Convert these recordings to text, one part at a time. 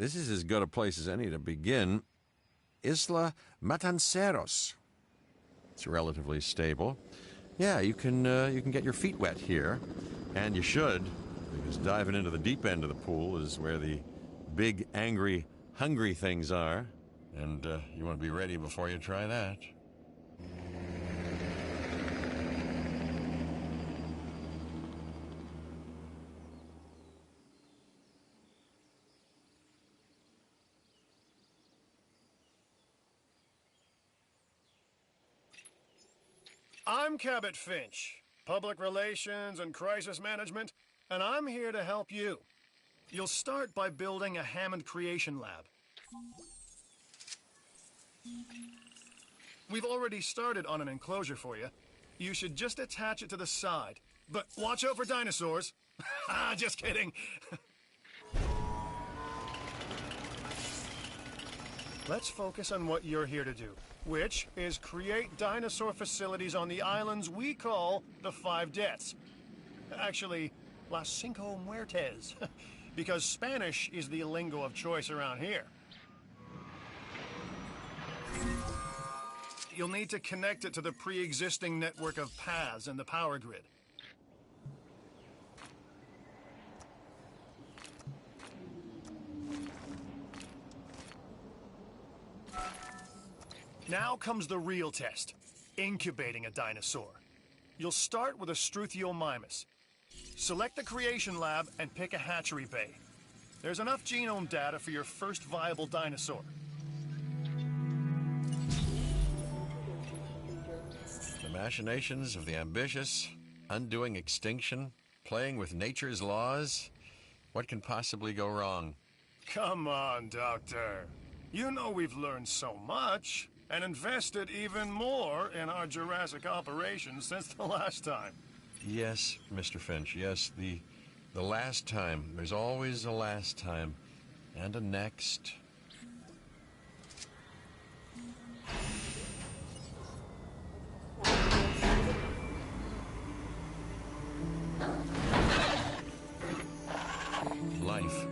this is as good a place as any to begin. Isla Matanceros. It's relatively stable. Yeah, you can get your feet wet here, and you should, because diving into the deep end of the pool is where the big, angry, hungry things are, and you want to be ready before you try that. I'm Cabot Finch, Public Relations and Crisis Management, and I'm here to help you. You'll start by building a Hammond Creation Lab. We've already started on an enclosure for you. You should just attach it to the side. But watch out for dinosaurs. Just kidding. Let's focus on what you're here to do, which is create dinosaur facilities on the islands we call the Five Deaths. Actually, Las Cinco Muertes, because Spanish is the lingo of choice around here. You'll need to connect it to the pre-existing network of paths in the power grid. Now comes the real test, incubating a dinosaur. You'll start with a Struthiomimus. Select the creation lab and pick a hatchery bay. There's enough genome data for your first viable dinosaur. The machinations of the ambitious, undoing extinction, playing with nature's laws. What can possibly go wrong? Come on, Doctor. You know we've learned so much, and invested even more in our Jurassic operations since the last time. Yes, Mr. Finch, yes, the last time. There's always a last time. And a next. Life,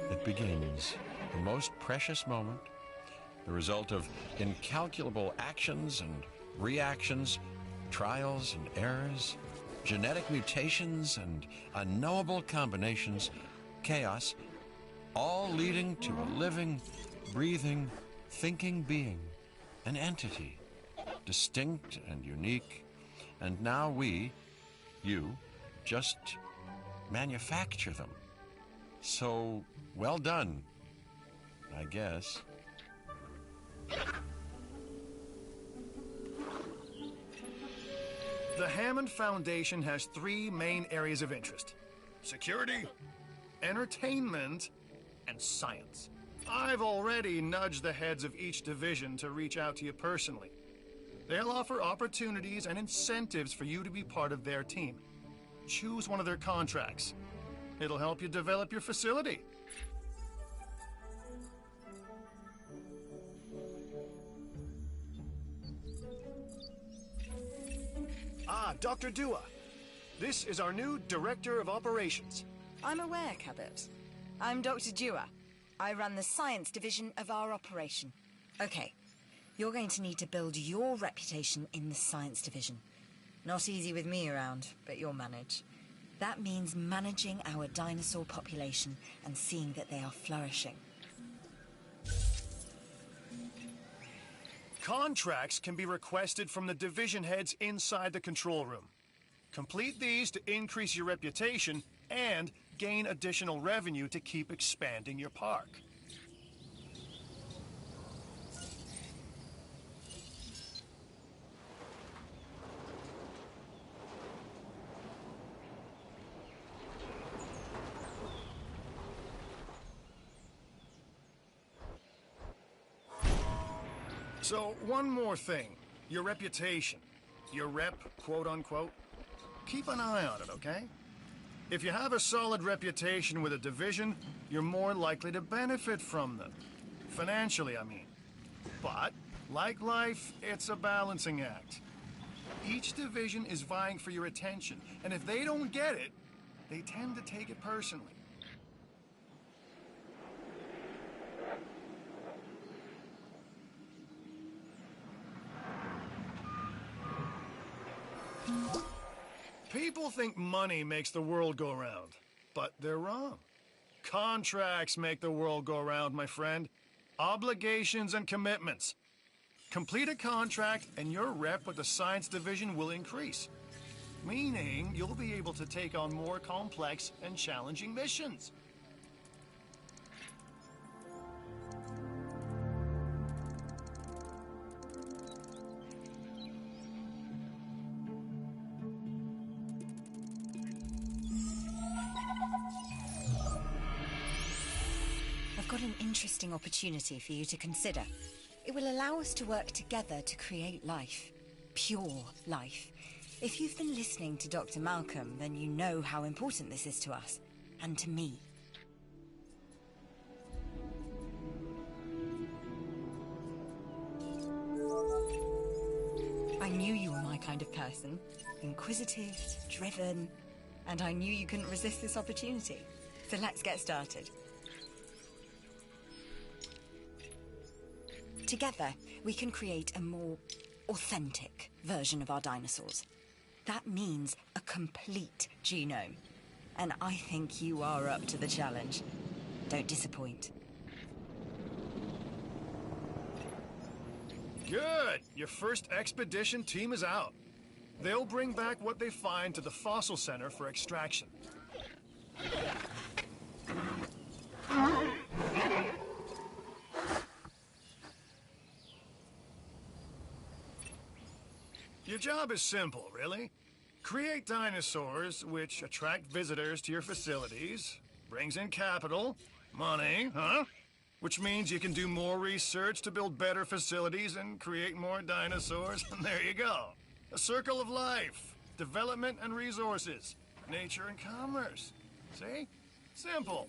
it begins. The most precious moment. The result of incalculable actions and reactions, trials and errors, genetic mutations and unknowable combinations, chaos, all leading to a living, breathing, thinking being, an entity, distinct and unique, and now we, you, just manufacture them. So, well done, I guess. The Hammond Foundation has three main areas of interest: security, entertainment, and science. I've already nudged the heads of each division to reach out to you personally. They'll offer opportunities and incentives for you to be part of their team. Choose one of their contracts. It'll help you develop your facility. Dr. Dua. This is our new Director of Operations. I'm aware, Cabot. I'm Dr. Dua. I run the science division of our operation. Okay, you're going to need to build your reputation in the science division. Not easy with me around, but you'll manage. That means managing our dinosaur population and seeing that they are flourishing. Contracts can be requested from the division heads inside the control room. Complete these to increase your reputation and gain additional revenue to keep expanding your park. So, one more thing. Your reputation. Your rep, quote-unquote. Keep an eye on it, okay? If you have a solid reputation with a division, you're more likely to benefit from them. Financially, I mean. But, like life, it's a balancing act. Each division is vying for your attention, and if they don't get it, they tend to take it personally. People think money makes the world go round, but they're wrong. Contracts make the world go round, my friend. Obligations and commitments. Complete a contract and your rep with the Science Division will increase. Meaning you'll be able to take on more complex and challenging missions. I've got an interesting opportunity for you to consider. It will allow us to work together to create life. Pure life. If you've been listening to Dr. Malcolm, then you know how important this is to us. And to me. I knew you were my kind of person. Inquisitive, driven, and I knew you couldn't resist this opportunity. So let's get started. Together, we can create a more authentic version of our dinosaurs. That means a complete genome. And I think you are up to the challenge. Don't disappoint. Good! Your first expedition team is out. They'll bring back what they find to the Fossil Center for extraction. Your job is simple, really. Create dinosaurs which attract visitors to your facilities, brings in capital, money, huh? Which means you can do more research to build better facilities and create more dinosaurs, and there you go. A circle of life, development and resources, nature and commerce. See? Simple.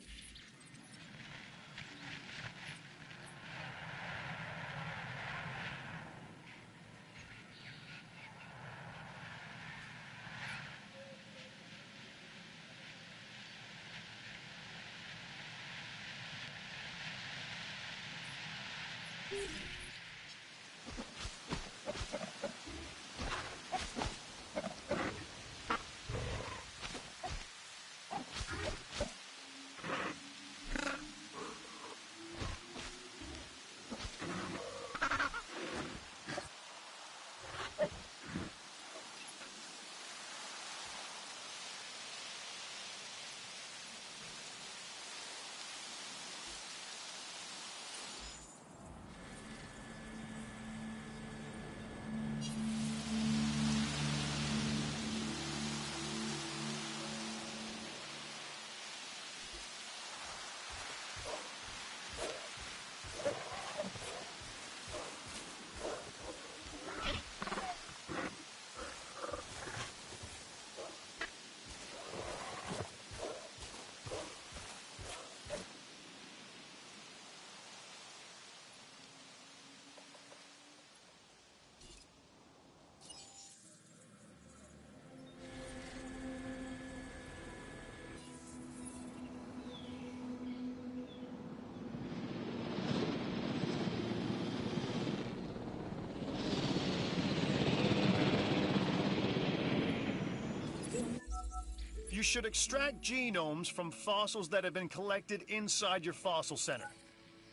You should extract genomes from fossils that have been collected inside your fossil center.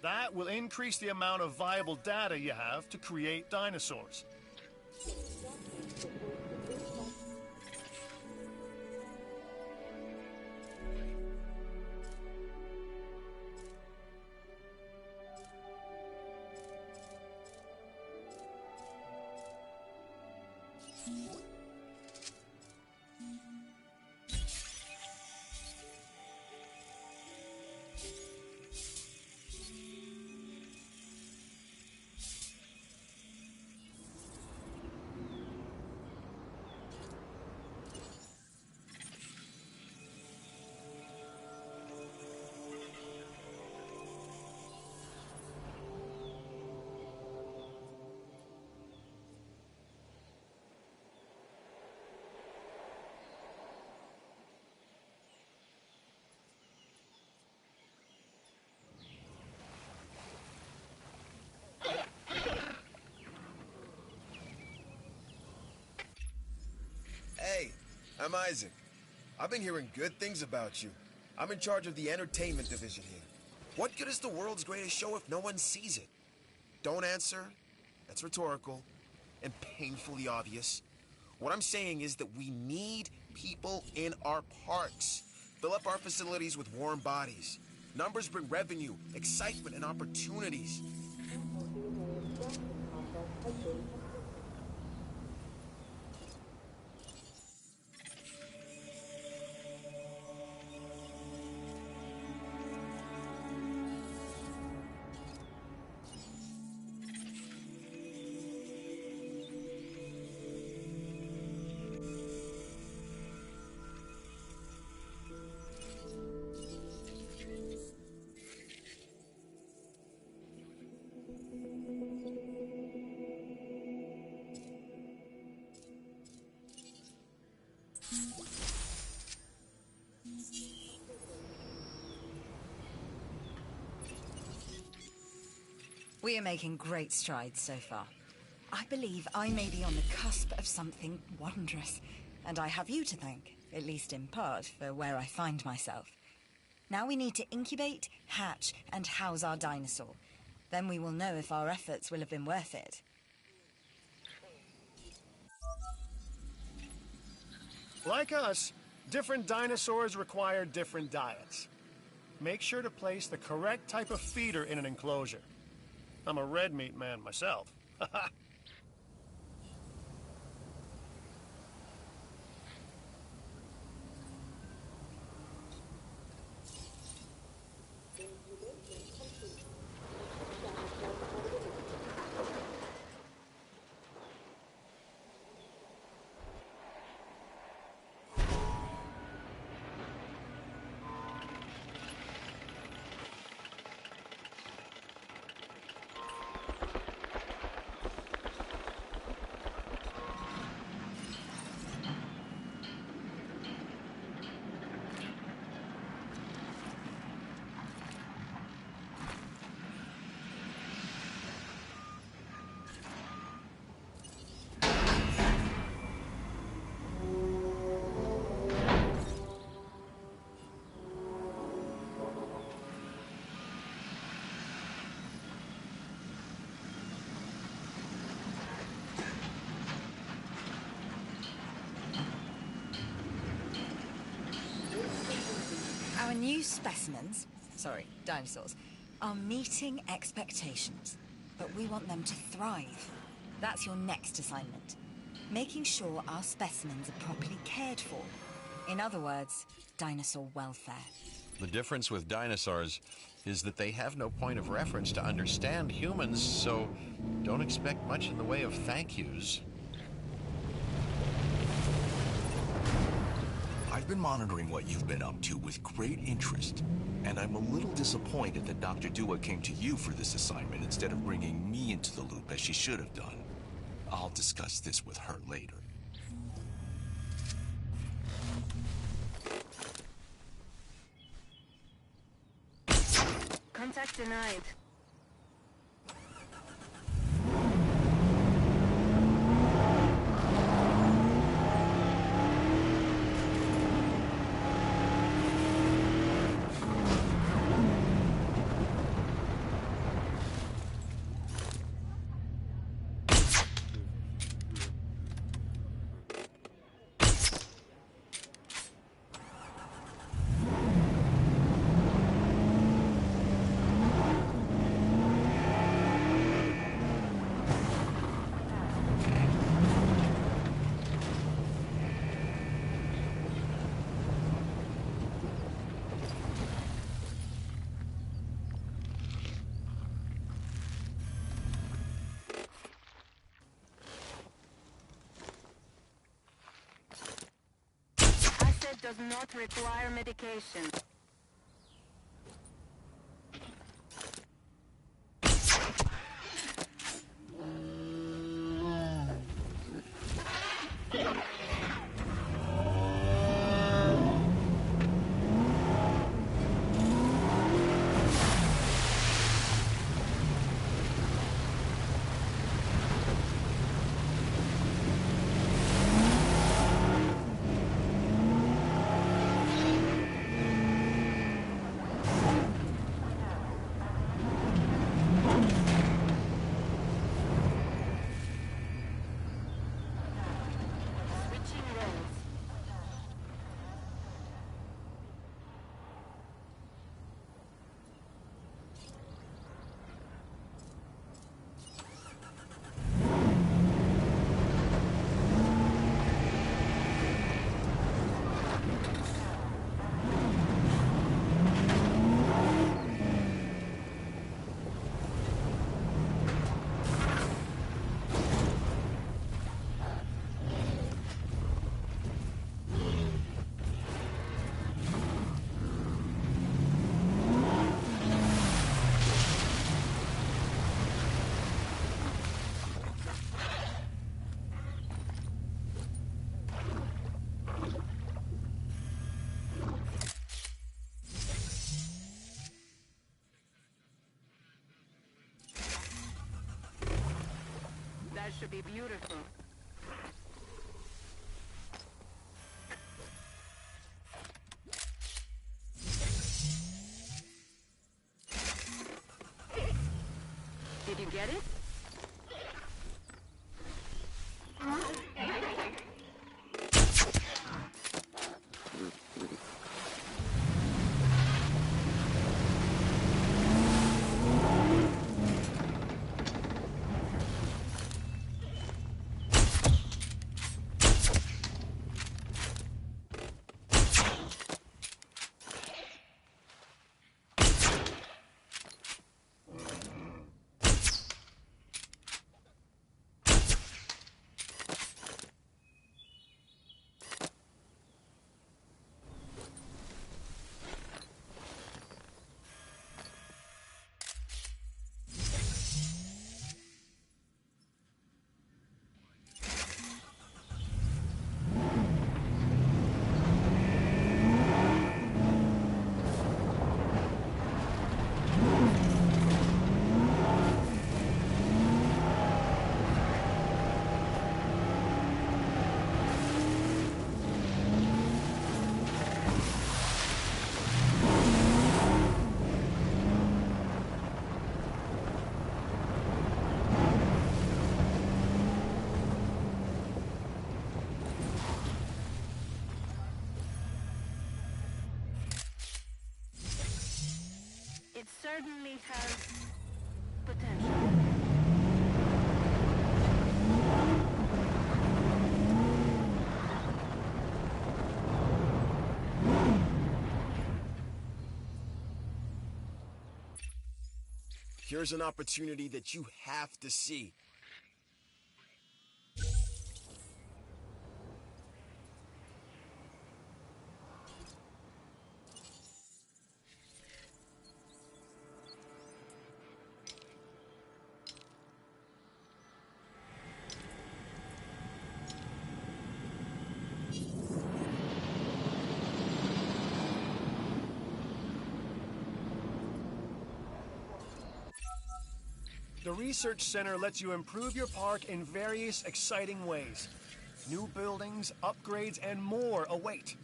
That will increase the amount of viable data you have to create dinosaurs. I'm Isaac. I've been hearing good things about you. I'm in charge of the entertainment division here. What good is the world's greatest show if no one sees it? Don't answer. That's rhetorical and painfully obvious. What I'm saying is that we need people in our parks. Fill up our facilities with warm bodies. Numbers bring revenue, excitement, and opportunities. We are making great strides so far. I believe I may be on the cusp of something wondrous, and I have you to thank, at least in part, for where I find myself. Now we need to incubate, hatch, and house our dinosaur. Then we will know if our efforts will have been worth it. Like us, different dinosaurs require different diets. Make sure to place the correct type of feeder in an enclosure. I'm a red meat man myself. Our new dinosaurs, are meeting expectations, but we want them to thrive. That's your next assignment. Making sure our specimens are properly cared for. In other words, dinosaur welfare. The difference with dinosaurs is that they have no point of reference to understand humans, so don't expect much in the way of thank yous. I've been monitoring what you've been up to with great interest, and I'm a little disappointed that Dr. Dua came to you for this assignment instead of bringing me into the loop as she should have done. I'll discuss this with her later. Contact denied. Does not require medication. That should be beautiful. Did you get it? It certainly has potential. Here's an opportunity that you have to see. The Research Center lets you improve your park in various exciting ways. New buildings, upgrades, and more await.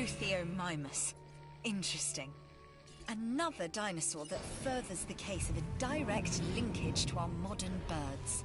Struthiomimus. Interesting. Another dinosaur that furthers the case of a direct linkage to our modern birds.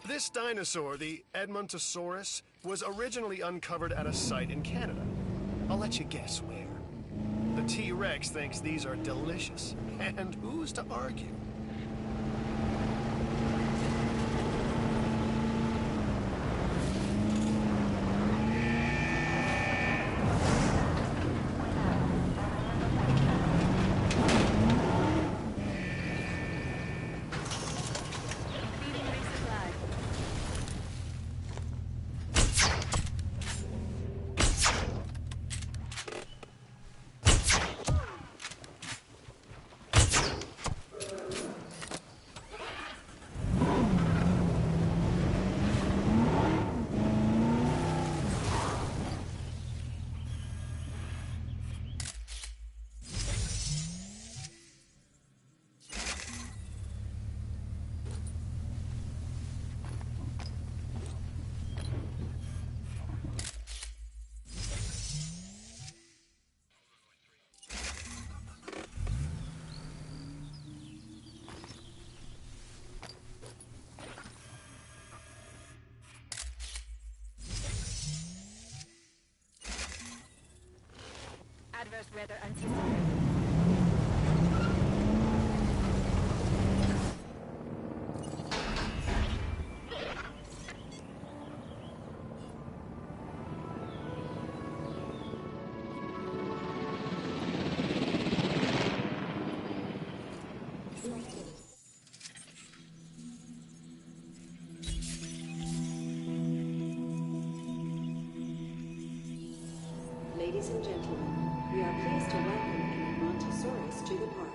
This dinosaur, the Edmontosaurus, was originally uncovered at a site in Canada. I'll let you guess where. The T-Rex thinks these are delicious, and who's to argue? Feeding resupply. Adverse weather anticipated. Ladies and gentlemen, we are pleased to welcome an Edmontosaurus to the park.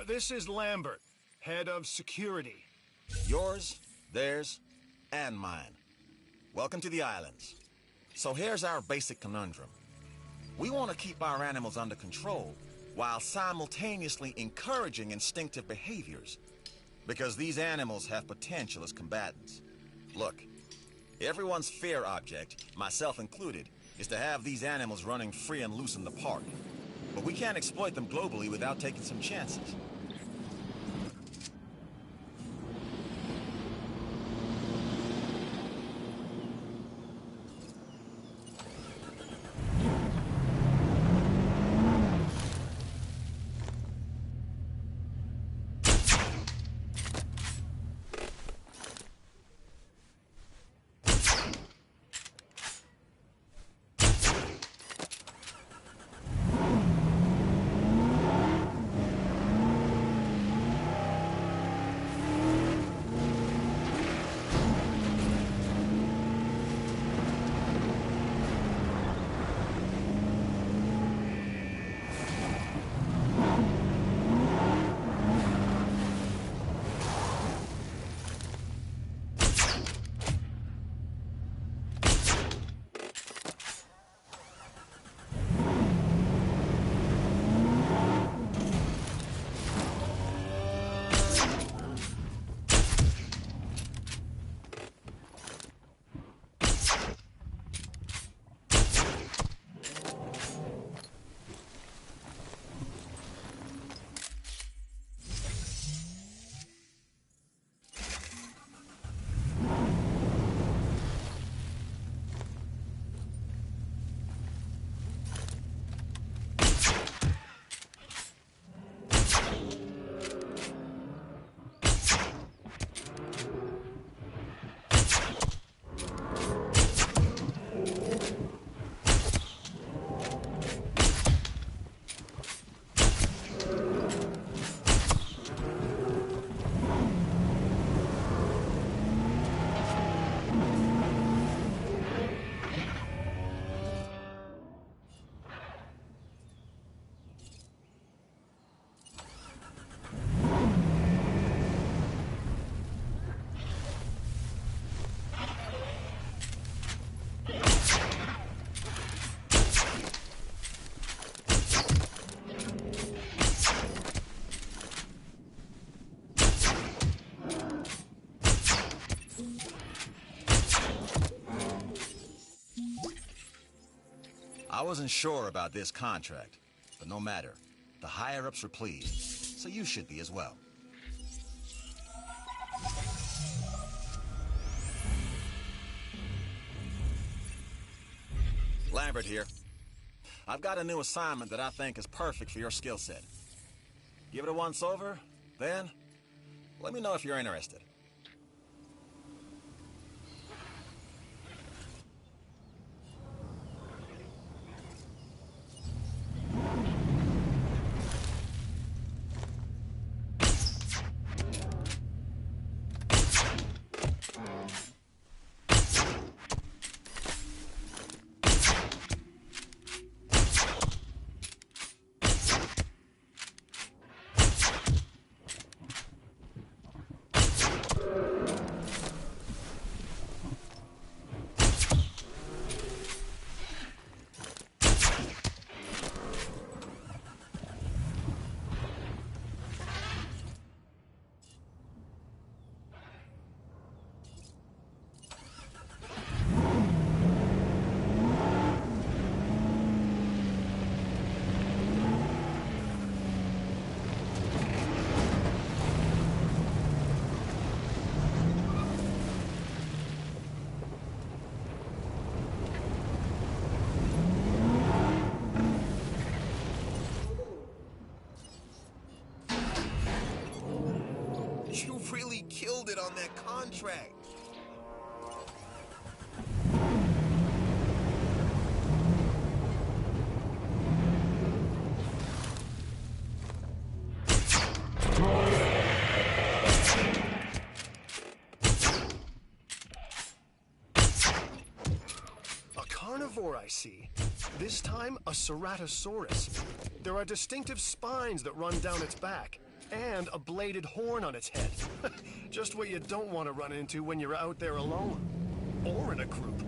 This is Lambert, Head of security. Yours, theirs, and mine. Welcome to the islands. So here's our basic conundrum. We want to keep our animals under control while simultaneously encouraging instinctive behaviors. Because these animals have potential as combatants. Look, everyone's fear object, myself included, is to have these animals running free and loose in the park. But we can't exploit them globally without taking some chances. I wasn't sure about this contract, but no matter. The higher-ups were pleased, so you should be as well. Lambert here. I've got a new assignment that I think is perfect for your skill set. Give it a once-over, then let me know if you're interested. You really killed it on that contract. A carnivore, I see. This time, a Ceratosaurus. There are distinctive spines that run down its back. And a bladed horn on its head. Just what you don't want to run into when you're out there alone. Or in a group.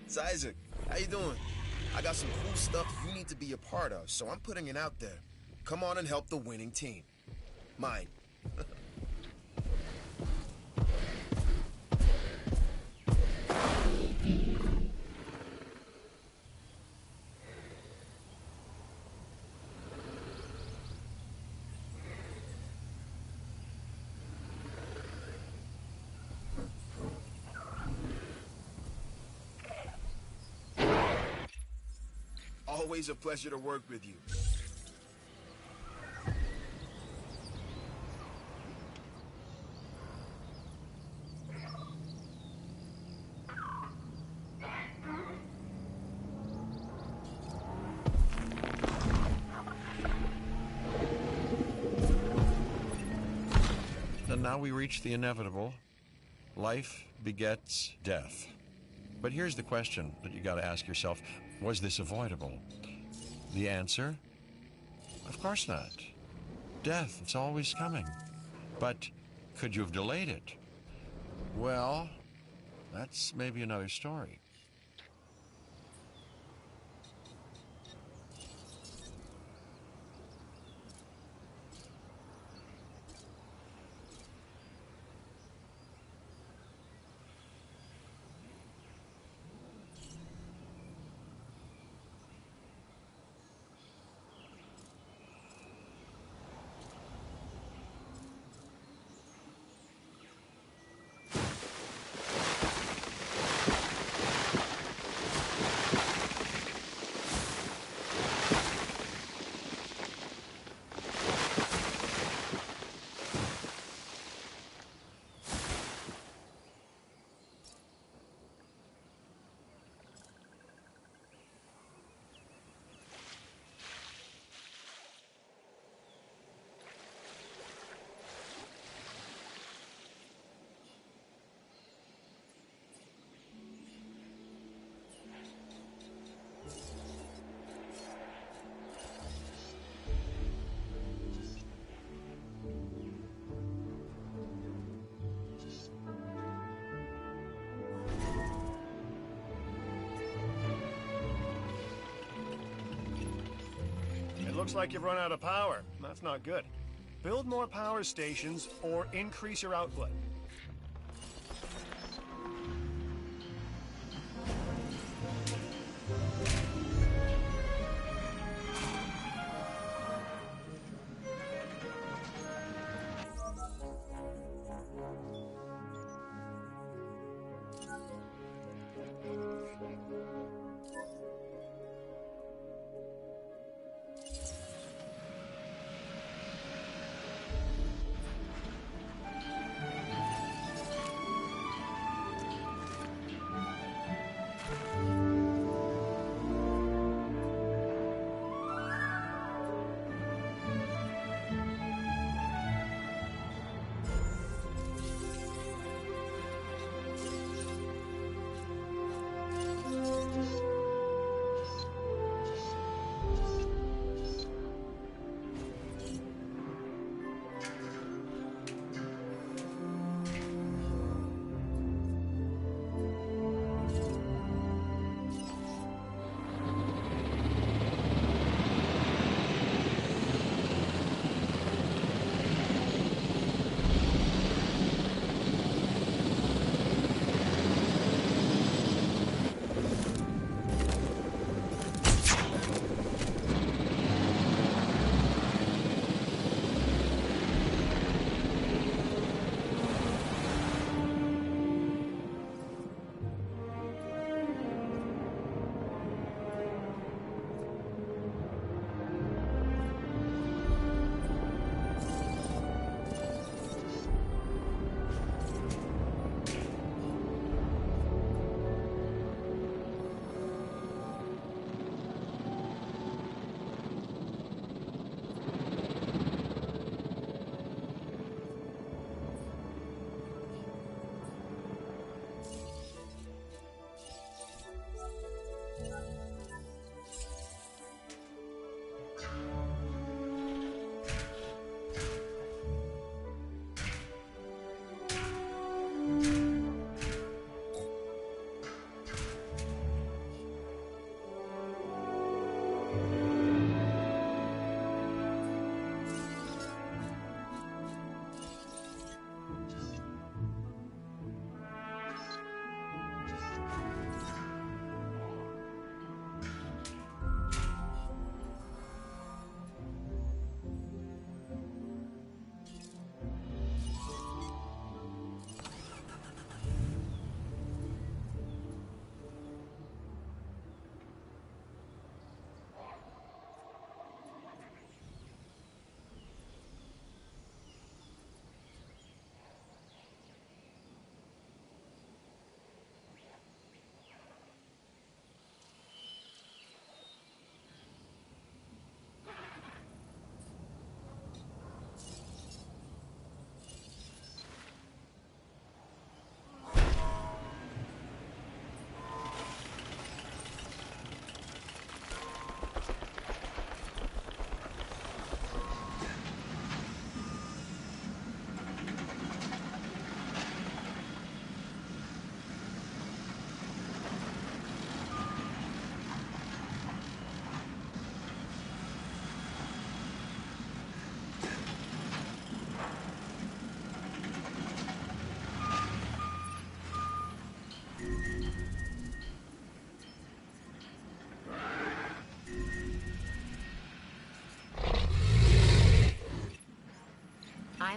It's Isaac. How you doing? I got some cool stuff you need to be a part of, so I'm putting it out there. Come on and help the winning team. Mine. Always a pleasure to work with you. And now we reach the inevitable. Life begets death. But here's the question that you got to ask yourself. Was this avoidable? The answer? Of course not. Death, it's always coming. But could you have delayed it? Well, that's maybe another story. Looks like you've run out of power. That's not good. Build more power stations or increase your output.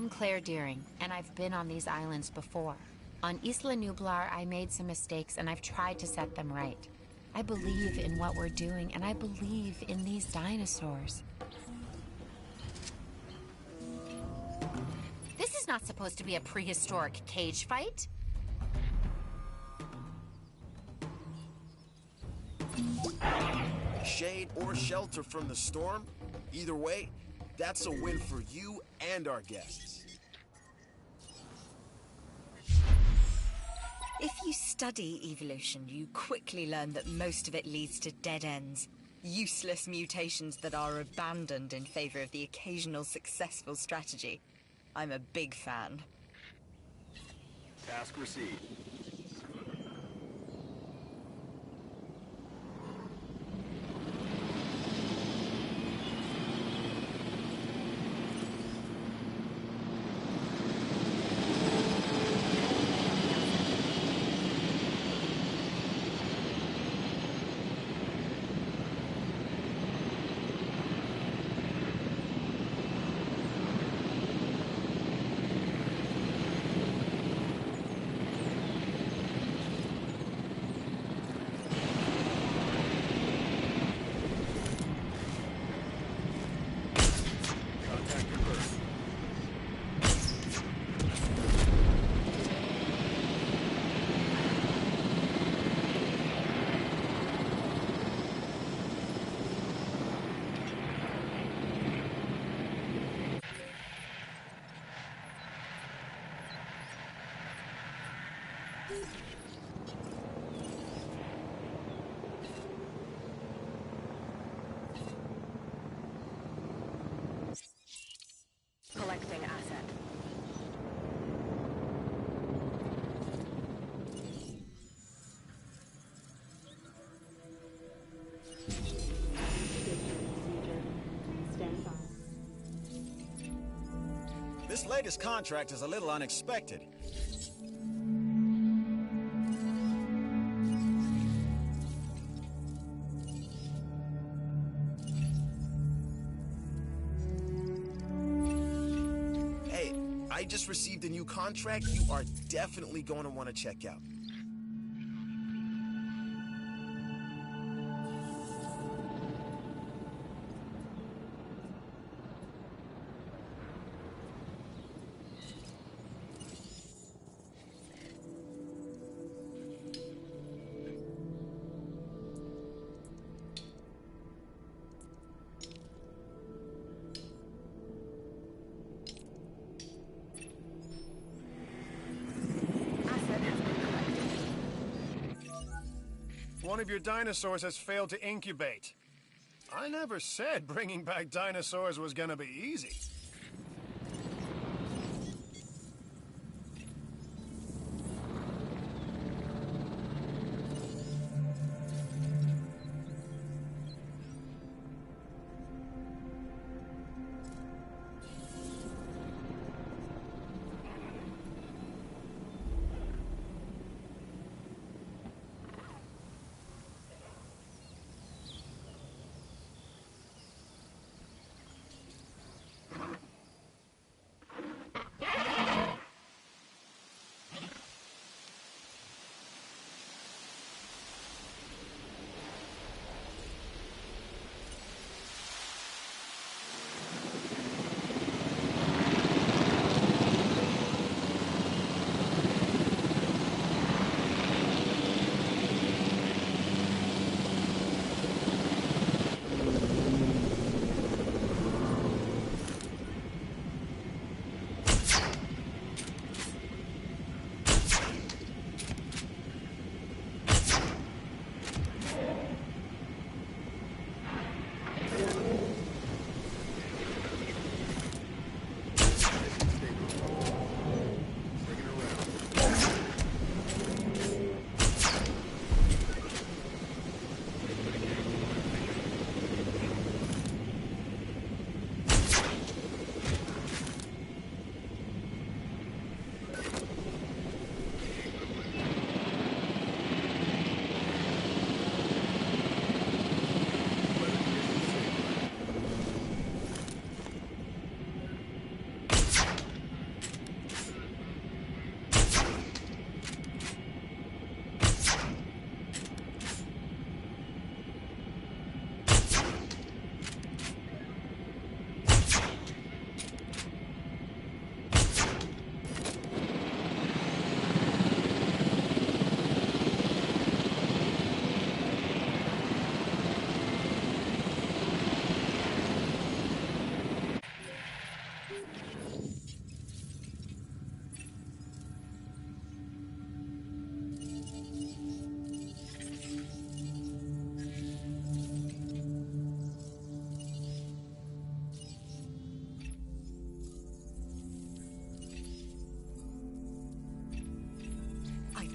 I'm Claire Deering, and I've been on these islands before. On Isla Nublar, I made some mistakes, and I've tried to set them right. I believe in what we're doing, and I believe in these dinosaurs. This is not supposed to be a prehistoric cage fight. Shade or shelter from the storm, either way, that's a win for you and our guests. If you study evolution, you quickly learn that most of it leads to dead ends. Useless mutations that are abandoned in favor of the occasional successful strategy. I'm a big fan. Task received. Collecting asset. Stand by. This latest contract is a little unexpected. Hey, I just received a new contract you are definitely going to want to check out. One of your dinosaurs has failed to incubate. I never said bringing back dinosaurs was gonna be easy.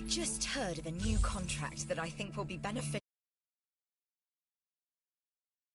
just heard of a new contract that I think will be beneficial.